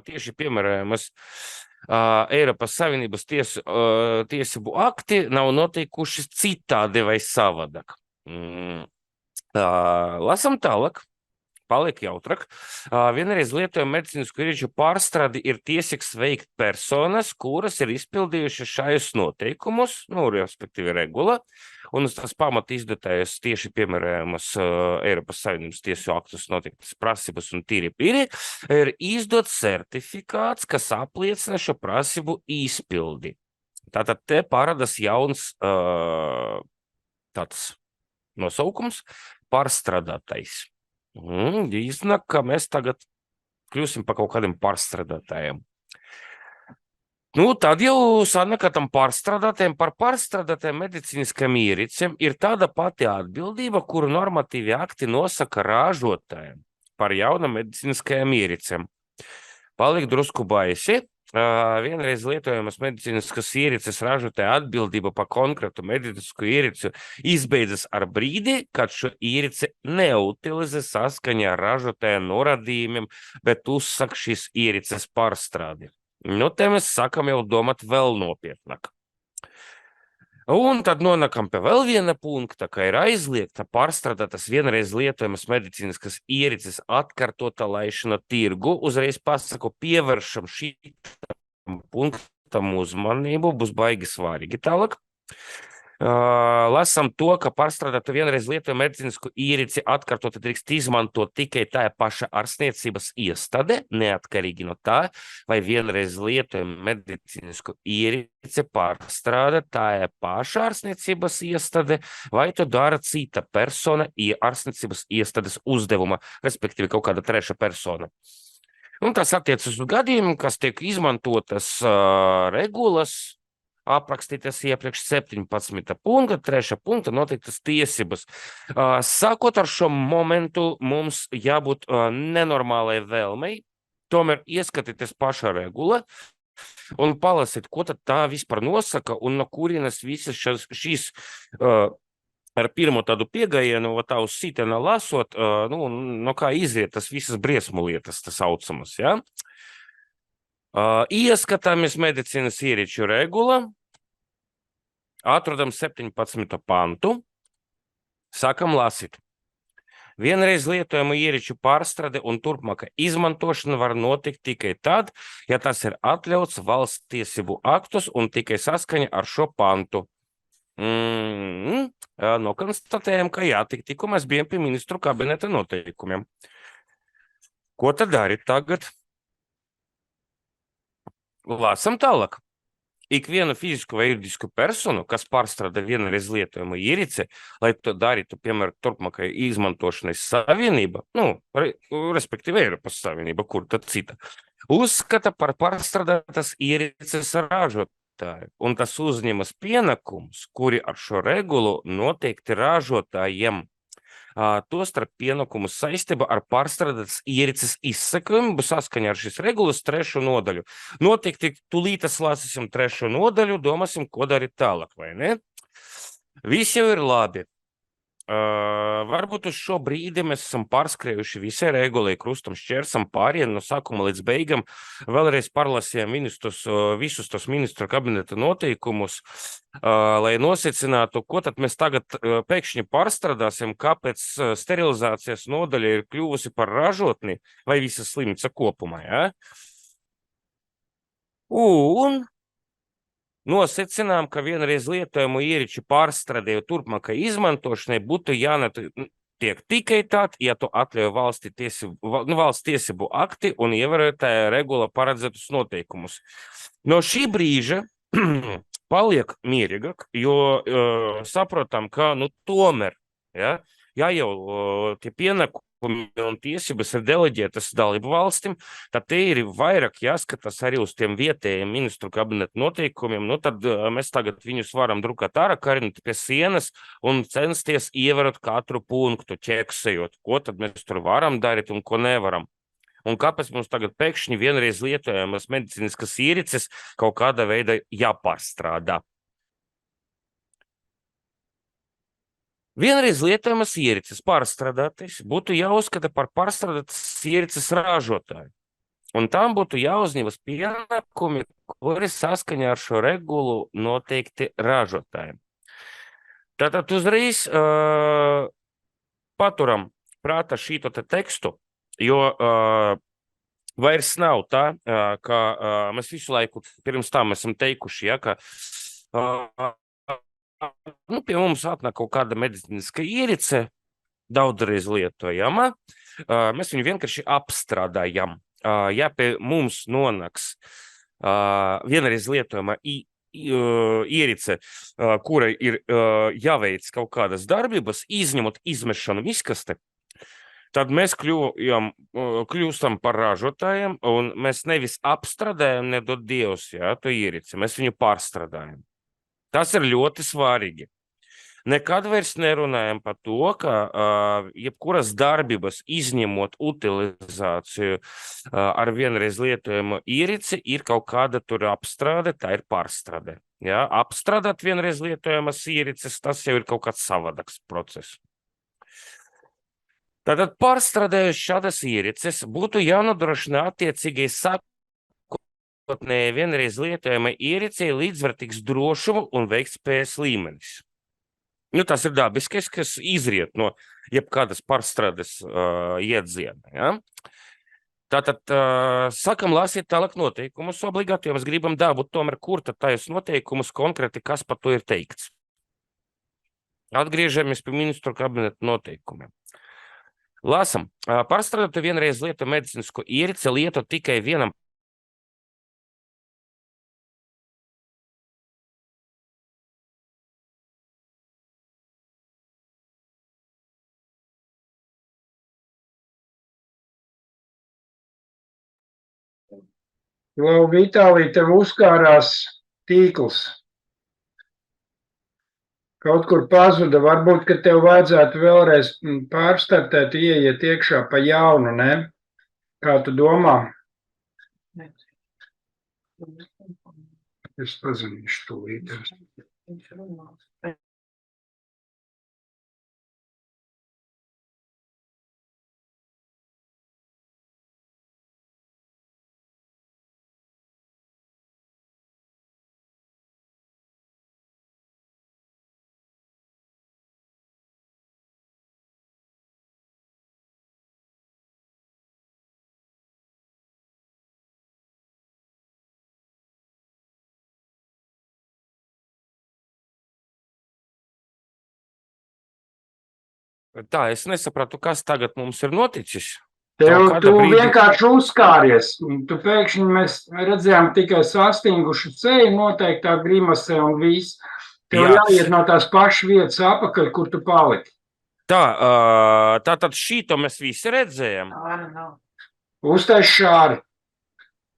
tieši piemērojamas Eiropas Savienības tiesību akti nav noteikuši citādi vai savādāk. Lasam tālāk. Paliek jautrāk. Vienreiz lietojama medicīnisku ierīču pārstrādi ir tiesīgs veikt personas, kuras ir izpildījušas šajos noteikumus, respektīvi regula, un uz tās pamata izdotējas tieši piemērojamas Eiropas Savienības tiesu aktus noteiktas prasības un tīri ir izdots certifikāts, kas apliecina šo prasību izpildi. Tātad te parādās jauns tāds nosaukums pārstrādātais. Iznāk, ka mēs tagad kļūsim par kaut kādiem pārstrādātājiem. Tad jau sanāk, ka tam pārstrādātājiem par pārstrādātājiem medicīniskajiem ierīcēm ir tāda pati atbildība, kuru normatīvi akti nosaka ražotājiem par jaunām medicīniskajām ierīcēm. Paliek drusku baisi. Vienreiz lietojamas medicīniskas ierīces ražotāja atbildība par konkrētu medicīnisku ierīci izbeidzas ar brīdi, kad šo ierīci neutilizē saskaņā ar ražotāja norādījumiem, bet uzsaka šīs ierīces pārstrādi. Te mēs sākam jau domāt vēl nopietnāk. Un tad nonākam pie vēl viena punkta, ka ir aizliegta pārstrādātas vienreiz lietojamas medicīniskas ierīces atkārtota laišana tirgu. Uzreiz pasaku, pievēršam šīm punktam uzmanību, būs baigi svārīgi tālāk. Lasam to, ka pārstrādātu vienreiz lietojamu medicīnisku ierīci atkārtot drīkst izmantot tikai tā paša ārstniecības iestāde, neatkarīgi no tā, vai vienreiz lietojamu medicīnisku ierīci pārstrādā tā paša ārstniecības iestāde, vai to dara cita persona ārstniecības iestādes uzdevuma, respektīvi kaut kāda treša persona. Un tas attiecas uz gadījumu, kas tiek izmantotas regulas, aprakstītas iepriekš 17. punkta, 3. punkta noteiktas tiesības. Sākot ar šo momentu, mums jābūt nenormālai vēlmei, tomēr ieskatīties pašā regula un palasīt, ko tad tā vispār nosaka un no kurienes visas šīs ar pirmo tādu piegājienu, tā uz sitiena lasot, no kā iziet tas visas briesmu lietas, tas saucamas, ja? Ieskatāmies medicīnas ierīču regula, atrodam 17. pantu, sākam lasīt. Vienreiz lietojamu ierīču pārstrāde un turpmāka izmantošana var notikt tikai tad, ja tas ir atļauts valsts tiesību aktos un tikai saskaņa ar šo pantu. Nokonstatējam, ka jā, tikko mēs bijām pie ministru kabineta noteikumiem. Ko tad darīt tagad? Lasam tālāk. Ikvienu fizisku vai juridisku personu, kas pārstrādā vienreiz lietojamu ierīci, lai to darītu, piemēram, turpmākai izmantošanai savienība, respektīvi Eiropas Savienība, kur tad cita, uzskata par pārstrādātas ierīces ražotāju, un tas uzņemas pienākumus, kuri ar šo regulu noteikti ražotājiem. Tostarp pienākumu saistība ar pārstrādātas ierīces izsekojumu saskaņā ar šīs regulas 3. nodaļu. Noteikti tūlītas lasīsim 3. nodaļu, domāsim, ko darīt tālāk, vai ne? Viss jau ir labi. Varbūt uz šo brīdi mēs esam pārskrējuši visai regulai, krustam šķērsam pāriem no sākuma līdz beigam, vēlreiz parlasījām visus tos ministra kabineta noteikumus, lai nosecinātu, ko tad mēs tagad pēkšņi pārstrādāsim, kāpēc sterilizācijas nodaļa ir kļuvusi par ražotni vai visas slimnīca kopumā, ja? Un nosecinām, ka vienreiz lietojamu ierīču pārstrādēju turpmākai izmantošanai būtu jānotiek tikai tad, ja to atļauj valsts tiesību akti un ievērotāja regula paredzētus noteikumus. No šī brīža paliek mierīgāk, jo saprotam, ka tomēr, ja jau tie pienākumi un tiesības ir deleģētas dalību valstim, tad te ir vairāk jāskatās arī uz tiem vietējiem ministru kabineta noteikumiem, tad mēs tagad viņus varam drukāt ārā, karināt pie sienas un censties ievērot katru punktu, ķeksējot, ko tad mēs tur varam darīt un ko nevaram. Un kāpēc mums tagad pēkšņi vienreiz lietojamas medicīniskas ierīces kaut kādā veidā jāpārstrādā. Vienreiz lietojamas ierīces pārstrādātais būtu jāuzskata par pārstrādātas ierīces ražotāju. Un tam būtu jāuzņemas pienākumi, kuri saskaņā ar šo regulu noteikti ražotājiem. Tātad uzreiz paturam prātā šīto te tekstu, jo vairs nav tā, ka mēs visu laiku pirms tam esam teikuši, ja, ka pie mums atnāk kaut kāda medicīniska ierīce, daudzreiz lietojama, mēs viņu vienkārši apstrādājam. Ja pie mums nonāks vienreiz lietojama ierīce, kurai ir jāveic kaut kādas darbības, izņemot izmešanu miskaste, tad mēs kļūstam par ražotājiem, un mēs nevis apstrādājam, nedod Dievs, ja, to ierīci, mēs viņu pārstrādājam. Tas ir ļoti svarīgi. Nekad vairs nerunājam par to, ka jebkuras darbības, izņemot utilizāciju ar vienreiz lietojumu ierīci, ir kaut kāda tur apstrāde, tā ir pārstrāde. Ja? Apstrādāt vienreiz lietojamas ierīces, tas jau ir kaut kāds savādāks process. Tātad pārstrādājot šādas ierīces, būtu jānodrošina attiecīgai sākotnēji vienreiz lietojama ierīcei līdzvērtīgs drošumu un veiktspējas līmenis. Tas ir dabiskais, kas izriet no jebkādas pārstrādes iedziena. Ja? Tātad sākam lasīt tālāk noteikumus obligāti, jo mēs gribam dabūt tomēr, kur tad tais noteikumus konkrēti, kas par to ir teikts. Atgriežamies pie ministru kabineta noteikumiem. Lasam, pārstrādātu vienreiz lietu medicīnisko ierīci lieto tikai vienam Lau, Vitālī, tev uzkārās tīkls. Kaut kur pazuda, varbūt, ka tev vajadzētu vēlreiz pārstartēt, ieiet iekšā pa jaunu, ne? Kā tu domā? Es pazinīšu tūlīt. Tā, es nesapratu, kas tagad mums ir noticis. Tev tu vienkārši uzkāries. Tu pēkšņi mēs redzējām tikai sastingušu ceļu noteiktā grimasē un viss. Tev jāiet no tās pašas vietas apakaļ, kur tu paliki. Tātad šito mēs visi redzējām. Uztais šāri.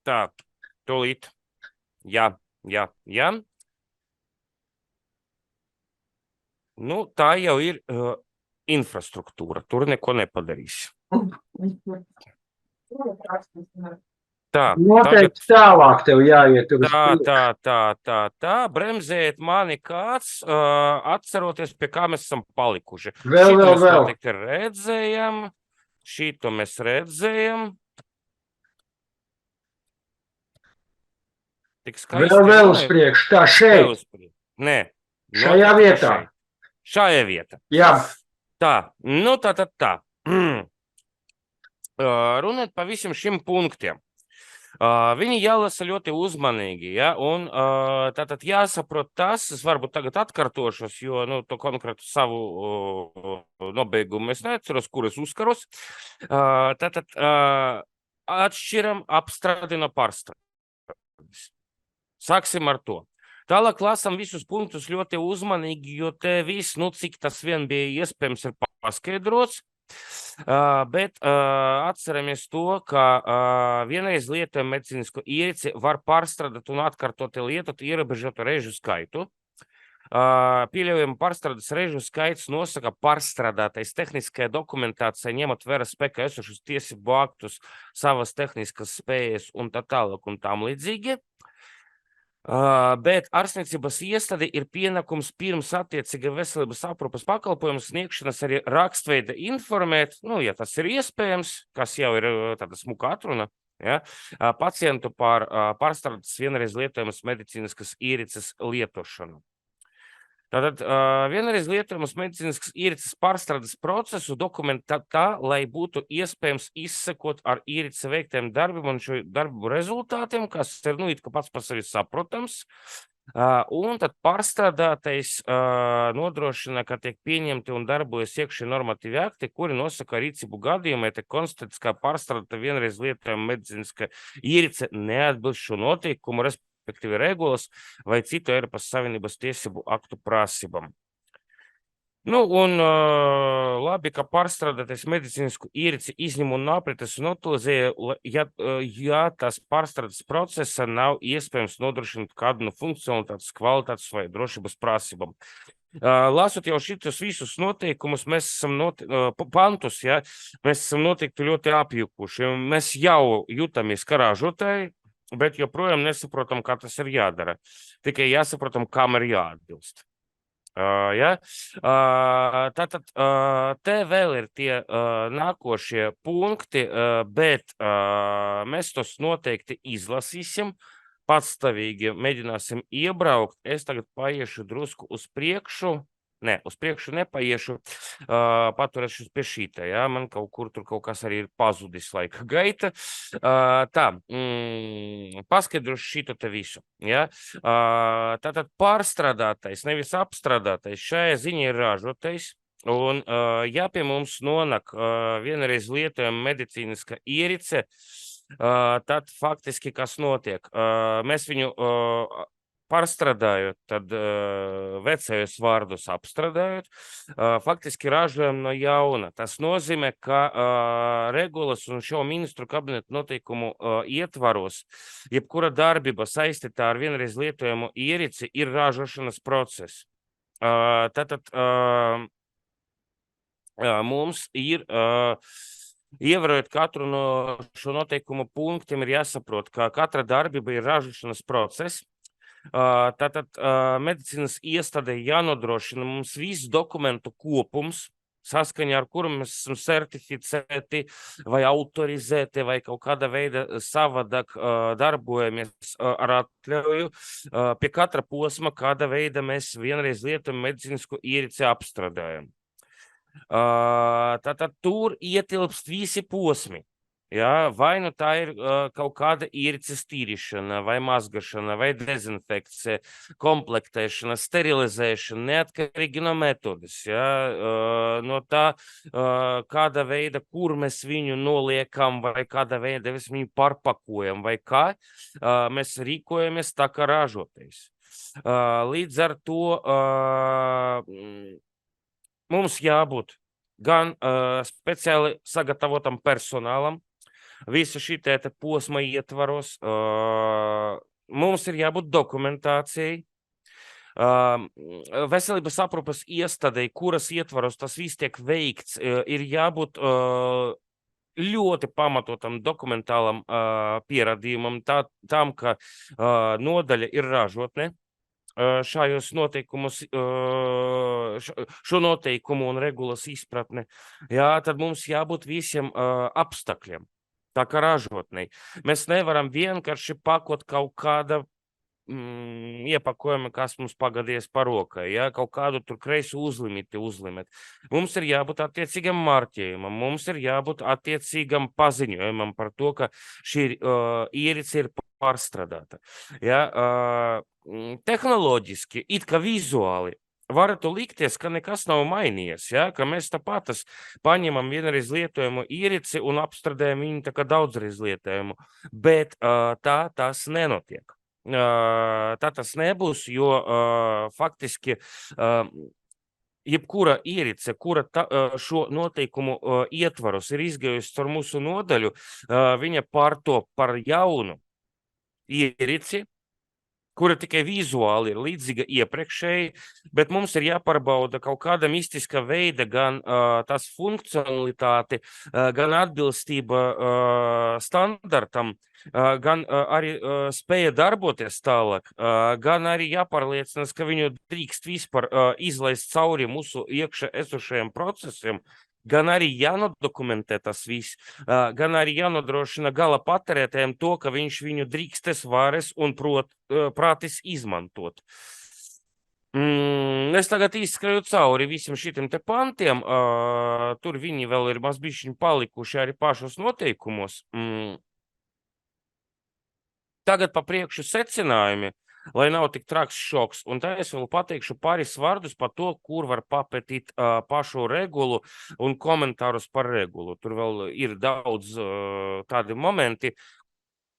Tā, tūlīt. Jā. Tā jau ir infrastruktūra. Tur neko nepadarīs. Tā. Noteikti tālāk tev jāiet. Tā. Bremzējiet mani kāds, atceroties, pie kā mēs esam palikuši. Vēl. Noteikti redzējam. Šito mēs redzējam. Vēl uz priekšu. Tā šeit. Nē. Šajā vietā. Šajā vietā. Jā. Tā. Runāt par visiem šiem punktiem. Viņi jālasa ļoti uzmanīgi, ja? Un tātad jāsaprot tas, es varbūt tagad atkārtošos, jo to konkrētu savu nobeigumu es neatceros, kur es uzkaros. Tātad atšķiram apstrādi no pārstrādes. Sāksim ar to. Tālāk lasam visus punktus ļoti uzmanīgi, jo te viss, cik tas vien bija iespējams, ir paskaidrots. Bet atceramies to, ka vienreiz lietojam medicīnisko ierīci var pārstrādāt un atkārtot lietot ierobežotu reižu skaitu. Pieļaujama pārstrādes reižu skaits nosaka pārstrādātais tehniskajā dokumentācijā, ņemot vērā spēkā esošus tiesību aktus, savas tehniskas spējas un tā tālāk un tam līdzīgi. Bet ārstniecības iestāde ir pienākums pirms attiecīga veselības aprūpes pakalpojumu sniegšanas arī rakstveida informēt, ja tas ir iespējams, kas jau ir tāda smuka atruna, Ja? Pacientu par pārstrādes vienreiz lietojamas medicīniskas ierīces lietošanu. Tātad vienreiz lietojamas medicīniskas ierīces pārstrādes procesu dokumentē tā, lai būtu iespējams izsekot ar ierīci veiktiem darbiem un šo darbu rezultātiem, kas ir, it kā pats par sevi saprotams. Un tad pārstrādātais nodrošina, ka tiek pieņemti un darbojas iekšēji normatīvi akti, kuri nosaka rīcību gadījumā, ja tiek konstatēts, ka pārstrādāta vienreiz lietojama medicīniska ierīce neatbilst šo noteikumu, respektīvi regulas vai citu Eiropas Savienības tiesību aktu prasībām. Nu, un labi, ka pārstrādātais medicīnisku ierīci izņem un aprites un utilizē, ja tas pārstrādes procesa nav iespējams nodrošināt kādu no funkcionalitātes, kvalitātes vai drošības prasībām. Lasot jau šitus visus noteikumus, mēs esam pantus, ja, mēs esam noteikti ļoti apjukuši. Mēs jau jūtamies kā ražotāji, bet joprojām nesaprotam, kā tas ir jādara. Tikai jāsaprotam, kam ir jāatbilst. Ja? Tātad te vēl ir tie nākošie punkti, bet mēs tos noteikti izlasīsim, patstāvīgi mēģināsim iebraukt. Es tagad paiešu drusku uz priekšu. Ne, uz priekšu nepaiešu, paturēšu pie šīta, ja? Man kaut kur tur kaut kas arī ir pazudis laika gaita. Tā, paskaidrošu šito te visu, ja? Tātad pārstrādātais, nevis apstrādātais, šajā ziņā ir ražotais, un ja pie mums nonāk vienreiz lietojama medicīniska ierīce, tad faktiski kas notiek? Mēs viņu pārstrādājot, tad vecajos vārdus apstrādājot, faktiski ražojam no jauna. Tas nozīmē, ka regulas un šo ministru kabinetu noteikumu ietvaros, jebkura darbība saistītā ar vienreiz lietojamu ierīci ir ražošanas process. Tātad mums ir ievērojot katru no šo noteikumu punktiem, ir jāsaprot, ka katra darbība ir ražošanas process. Tātad medicīnas iestādē jānodrošina mums viss dokumentu kopums, saskaņā ar kuru mēs esam certificēti vai autorizēti vai kaut kāda veida savādāk darbojamies ar atļauju pie katra posma, kāda veida mēs vienreiz lietojam medicīnisku ierīci apstrādājam. Tātad tur ietilpst visi posmi. Ja, vai nu tā ir kaut kāda ierīces tīrīšana, vai mazgašana, vai dezinfekcija, komplektēšana, sterilizēšana, neatkarīgi no metodas. Ja, no tā, kāda veida, kur mēs viņu noliekam, vai kāda veida mēs viņu pārpakojam, vai kā, mēs rīkojamies tā kā ražotais. Līdz ar to mums jābūt gan speciāli sagatavotam personālam, visu šī te posma ietvaros, mums ir jābūt dokumentācijai, veselības aprūpes iestādei, kuras ietvaros tas viss tiek veikts, ir jābūt ļoti pamatotam dokumentālam pierādījumam, tam, ka nodaļa ir ražotne. Šajos noteikumus, šo noteikumu un regulas izpratne, jā, tad mums jābūt visiem apstākļiem. Tā kā ražotnei. Mēs nevaram vienkārši pakot kaut kāda iepakojuma, kas mums pagadījies par rokai, ja? Kaut kādu tur kreisu uzlimiti uzlimet. Mums ir jābūt attiecīgam marķējumam, mums ir jābūt attiecīgam paziņojumam par to, ka šī ierīce ir pārstrādāta. Ja? Tehnoloģiski, it kā vizuāli, varētu likties, ka nekas nav mainījies, ja? Ka mēs tāpat paņemam vienreiz lietojumu ierīci un apstrādājam viņu tā kā daudzreiz lietojumu, bet tā tas nenotiek. Tā tas nebūs, jo faktiski jebkura ierīce, kura šo noteikumu ietvaros ir izgājusi caur mūsu nodaļu, viņa pārtop par jaunu ierīci, kura tikai vizuāli ir līdzīga iepriekšēji, bet mums ir jāpārbauda kaut kāda mistiska veida gan tās funkcionalitāte, gan atbilstība standartam, gan arī spēja darboties tālāk, gan arī jāpārliecinās, ka viņu drīkst vispār izlaist cauri mūsu iekšā esošajiem procesiem, gan arī jānodokumentē tas viss, gan arī jānodrošina gala patērētājiem to, ka viņš viņu drīkstes, vares un prātis izmantot. Es tagad izskrēju cauri visiem šitiem te pantiem, tur viņi vēl ir mazbišķiņi palikuši arī pašos noteikumos. Tagad pa priekšu secinājumi, lai nav tik traks šoks, un tā es vēl pateikšu pāris vārdus par to, kur var papētīt pašu regulu un komentārus par regulu. Tur vēl ir daudz tādi momenti,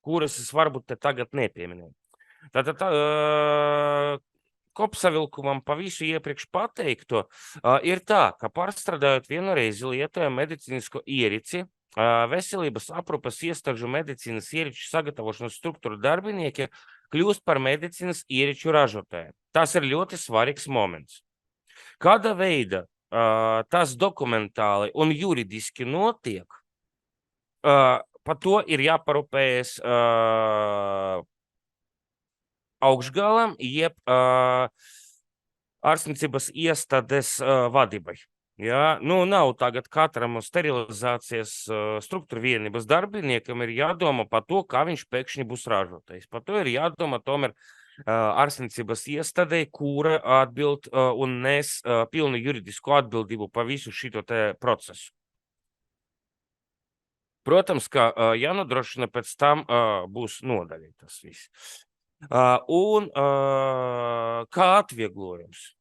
kuras es varbūt te tagad nepieminēju. Tātad kopsavilkumam pa visu iepriekš pateikto ir tā, ka pārstrādājot vienreiz lietojam medicīnisko ierici, veselības aprūpes iestāžu medicīnas ierīču sagatavošanas struktūru darbinieki kļūst par medicīnas ierīču ražotāju. Tas ir ļoti svarīgs moments. Kāda veida tas dokumentāli un juridiski notiek, par to ir jāparūpējas augšgalam, jeb ārstniecības iestādes vadībai. Ja? Nav tagad katram sterilizācijas struktūra vienības darbiniekam ir jādomā par to, kā viņš pēkšņi būs ražotājs. Par to ir jādomā tomēr ārstniecības iestādei, kura atbild un nes pilnu juridisku atbildību par visu šito te procesu. Protams, ka jānodrošina pēc tam būs nodaļa tas viss. Un kā atvieglojums.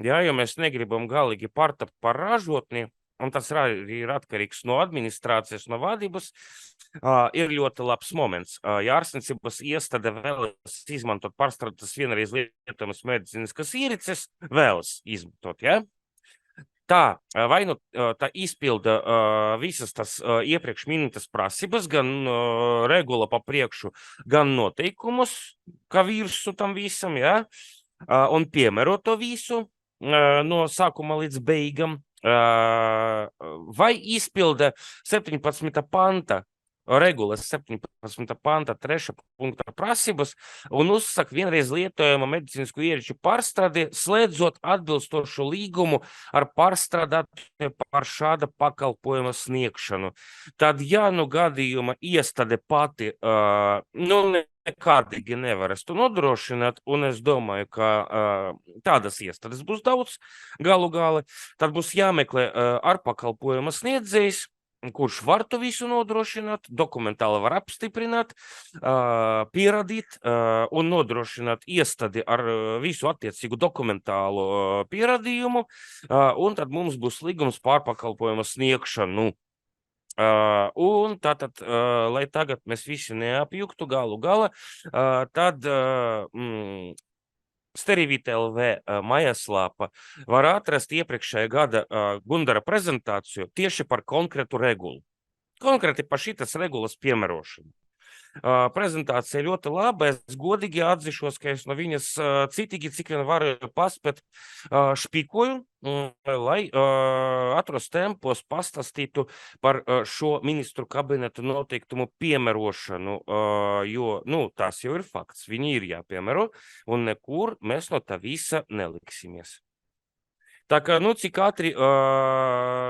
Ja, jo mēs negribam galīgi pārtapt par ražotni, un tas arī ir atkarīgs no administrācijas, no vadības, ir ļoti labs moments. Ja ārstniecības iestāde vēlas izmantot pārstrādātas vienreiz lietojamas medicīniskas ierīces, vēlas izmantot, ja? Tā, vai nu tā izpilda visas tas iepriekš minētas prasības, gan regula pa priekšu, gan noteikumus, kā virsu tam visam, ja? Un piemēro to visu no sākuma līdz beigam, vai izpilda 17. panta, regulas 17. panta 3. punkta prasības un uzsaka vienreiz lietojumu medicīnisku ierīču pārstrādi, slēdzot atbilstošu līgumu ar pārstrādātāju par šāda pakalpojuma sniegšanu. Tad, ja gadījuma iestāde pati nekādīgi nevarēs to nodrošināt, un es domāju, ka tādas iestādes būs daudz galu gala, tad būs jāmeklē ar pakalpojuma sniedzējs, kurš var to visu nodrošināt, dokumentāli var apstiprināt, pierādīt un nodrošināt iestādi ar visu attiecīgu dokumentālu pierādījumu, un tad mums būs līgums pār pakalpojuma sniegšanu. Un tātad, lai tagad mēs visi neapjuktu galu gala, tad Sterivīte LV mājaslāpa var atrast iepriekšējā gada Gundara prezentāciju tieši par konkrētu regulu. Konkrēti par šitas regulas piemērošanu. Prezentācija ļoti laba, es godīgi atzišos, ka es no viņas citīgi, cik vien varu paspēt, špikoju, lai atros tempos pastāstītu par šo ministru kabinetu noteiktumu piemērošanu, jo, tas jau ir fakts, viņi ir jāpiemēro, un nekur mēs no tā visa neliksimies. Tā kā, cik ātri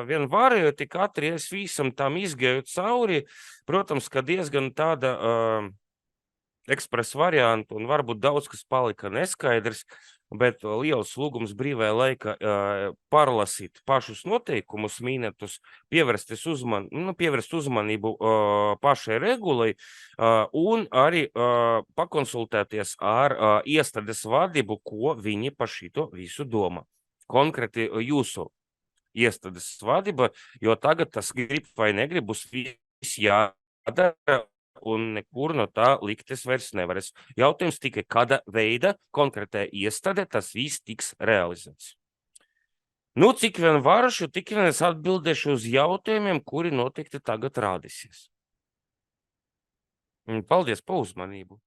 vien varēju, tik ātri es visam tam izgāju cauri, protams, ka diezgan tāda ekspresa varianta, un varbūt daudz, kas palika neskaidrs, bet liels lūgums brīvajā laika pārlasīt pašus noteikumus minētus, pievērst uzmanību pašai regulai, un arī pakonsultēties ar iestādes vadību, ko viņi par šito visu domā. Konkrēti jūsu iestādes vadība, jo tagad tas grib vai negrib, būs viss jādara un nekur no tā liktes vairs nevarēs. Jautājums tikai, kāda veida konkrētā iestāde tas viss tiks realizēts. Cik vien varšu, tik vien es atbildēšu uz jautājumiem, kuri noteikti tagad rādīsies. Paldies par uzmanību!